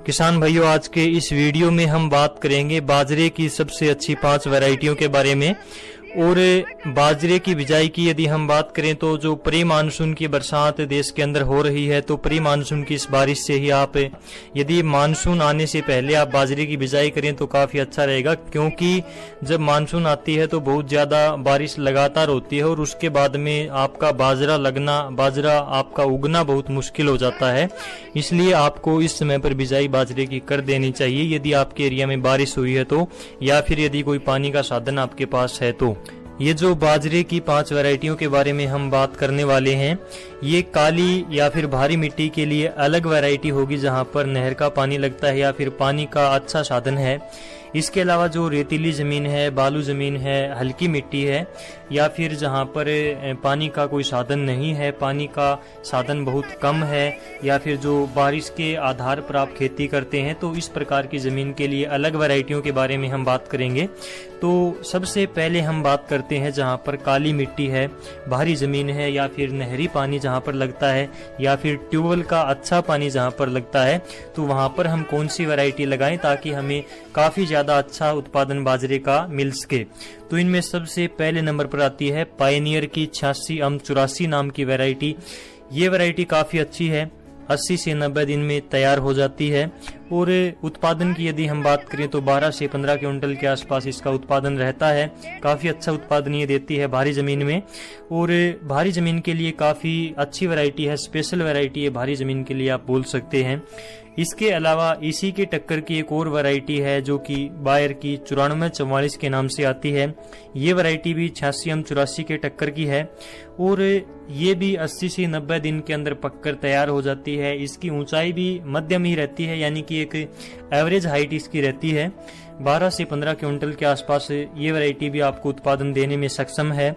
किसान भाइयों, आज के इस वीडियो में हम बात करेंगे बाजरे की सबसे अच्छी 5 वैरायटियों के बारे में। और बाजरे की बिजाई की यदि हम बात करें तो जो प्री मानसून की बरसात देश के अंदर हो रही है, तो प्री मानसून की इस बारिश से ही आप यदि मानसून आने से पहले आप बाजरे की बिजाई करें तो काफी अच्छा रहेगा, क्योंकि जब मानसून आती है तो बहुत ज्यादा बारिश लगातार होती है और उसके बाद में आपका बाजरा आपका उगना बहुत मुश्किल हो जाता है। इसलिए आपको इस समय पर बिजाई बाजरे की कर देनी चाहिए यदि आपके एरिया में बारिश हुई है तो, या फिर यदि कोई पानी का साधन आपके पास है तो। ये जो बाजरे की 5 वैरायटियों के बारे में हम बात करने वाले हैं, ये काली या फिर भारी मिट्टी के लिए अलग वैरायटी होगी जहां पर नहर का पानी लगता है या फिर पानी का अच्छा साधन है। इसके अलावा जो रेतीली जमीन है, बालू जमीन है, हल्की मिट्टी है, या फिर जहां पर पानी का कोई साधन नहीं है, पानी का साधन बहुत कम है, या फिर जो बारिश के आधार पर आप खेती करते हैं, तो इस प्रकार की जमीन के लिए अलग वैरायटियों के बारे में हम बात करेंगे। तो सबसे पहले हम बात करते हैं जहां पर काली मिट्टी है, भारी जमीन है, या फिर नहरी पानी जहां पर लगता है, या फिर ट्यूबवेल का अच्छा पानी जहां पर लगता है, तो वहां पर हम कौन सी वैरायटी लगाएं ताकि हमें काफी ज्यादा अच्छा उत्पादन बाजरे का मिल सके। तो इनमें सबसे पहले नंबर पर आती है पायनियर की 86M84 नाम की वैरायटी। ये वैरायटी काफी अच्छी है, 80 से 90 दिन में तैयार हो जाती है। और उत्पादन की यदि हम बात करें तो 12 से 15 क्विंटल के आसपास इसका उत्पादन रहता है। काफी अच्छा उत्पादन ये देती है भारी जमीन में, और भारी जमीन के लिए काफी अच्छी वैरायटी है, स्पेशल वैरायटी है भारी जमीन के लिए आप बोल सकते हैं। इसके अलावा इसी के टक्कर की एक और वैरायटी है जो कि बायर की 9444 के नाम से आती है। ये वैरायटी भी 86M84 के टक्कर की है, और ये भी 80 से 90 दिन के अंदर पककर तैयार हो जाती है। इसकी ऊंचाई भी मध्यम ही रहती है, यानी कि एक एवरेज हाइट इसकी रहती है। 12 से 15 क्विंटल के आसपास ये वैरायटी भी आपको उत्पादन देने में सक्षम है,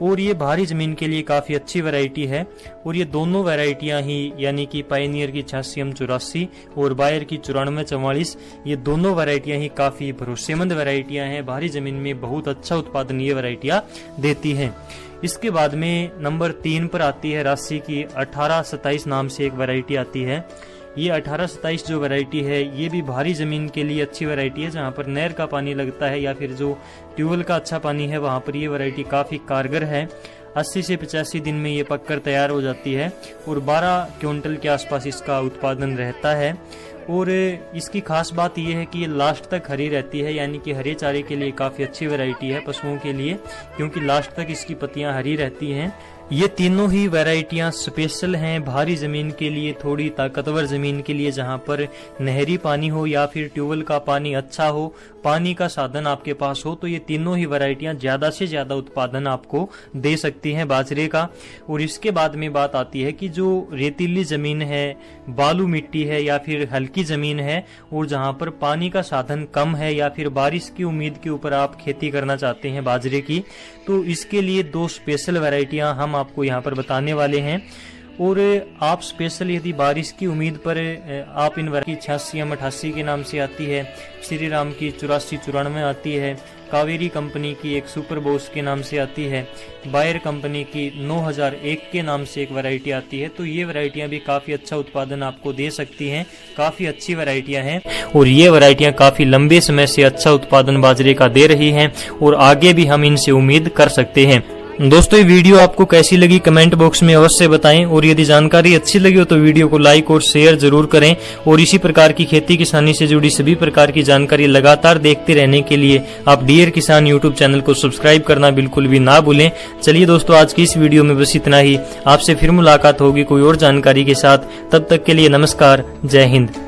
और ये भारी जमीन के लिए काफी अच्छी वैरायटी है। और ये दोनों वैरायटियां ही, यानी कि पायनियर की 86M84 और बायर की 9444, ये दोनों वैरायटियां ही काफी भरोसेमंद वैरायटियां हैं। भारी जमीन में बहुत अच्छा उत्पादन ये वैरायटियां देती हैं। इसके बाद में नंबर 3 पर आती है राशि की 1827 नाम से एक वैरायटी आती है। ये 1827 जो वैरायटी है, ये भी भारी जमीन के लिए अच्छी वैरायटी है जहां पर नहर का पानी लगता है या फिर जो ट्यूबवेल का अच्छा पानी है, वहां पर ये वैरायटी काफी कारगर है। 80 से 85 दिन में ये पककर तैयार हो जाती है, और 12 क्विंटल के आसपास इसका उत्पादन रहता है। और इसकी खास बात यह है कि ये लास्ट तक हरी रहती है, यानी कि हरे चारे के लिए काफी अच्छी वैरायटी है पशुओं के लिए, क्योंकि लास्ट तक इसकी पत्तियां हरी रहती हैं। ये तीनों ही वैरायटियां स्पेशल हैं भारी जमीन के लिए, थोड़ी ताकतवर जमीन के लिए जहां पर नहरी पानी हो या फिर ट्यूबवेल का पानी अच्छा हो, पानी का साधन आपके पास हो, तो ये तीनों ही वैरायटियां ज्यादा से ज्यादा उत्पादन आपको दे सकती हैं बाजरे का। और इसके बाद में बात आती है कि जो रेतीली जमीन है, बालू मिट्टी है, या फिर हल्की जमीन है, और जहां पर पानी का साधन कम है, या फिर बारिश की उम्मीद के ऊपर आप खेती करना चाहते हैं बाजरे की, तो इसके लिए 2 स्पेशल वैरायटियां हम आपको यहाँ पर बताने वाले हैं। और आप स्पेशल यदि बारिश की उम्मीद पर आप इन वैरायटी 86M88 के नाम से आती है, श्री राम की 8494 आती है, कावेरी कंपनी की एक सुपर बोस के नाम से आती है, बायर कंपनी की 9001 के नाम से एक वैरायटी आती है, तो ये वैरायटियां भी काफी अच्छा उत्पादन आपको दे सकती हैं। काफी अच्छी वैरायटियां हैं, और ये वैरायटियां काफी लंबे समय से अच्छा उत्पादन बाजरे का दे रही हैं, और आगे भी हम इनसे उम्मीद कर सकते हैं। दोस्तों, ये वीडियो आपको कैसी लगी कमेंट बॉक्स में अवश्य बताएं, और यदि जानकारी अच्छी लगी हो तो वीडियो को लाइक और शेयर जरूर करें। और इसी प्रकार की खेती किसानी से जुड़ी सभी प्रकार की जानकारी लगातार देखते रहने के लिए आप डियर किसान यूट्यूब चैनल को सब्सक्राइब करना बिल्कुल भी ना भूलें। चलिए दोस्तों, आज की इस वीडियो में बस इतना ही। आपसे फिर मुलाकात होगी कोई और जानकारी के साथ। तब तक के लिए नमस्कार, जय हिंद।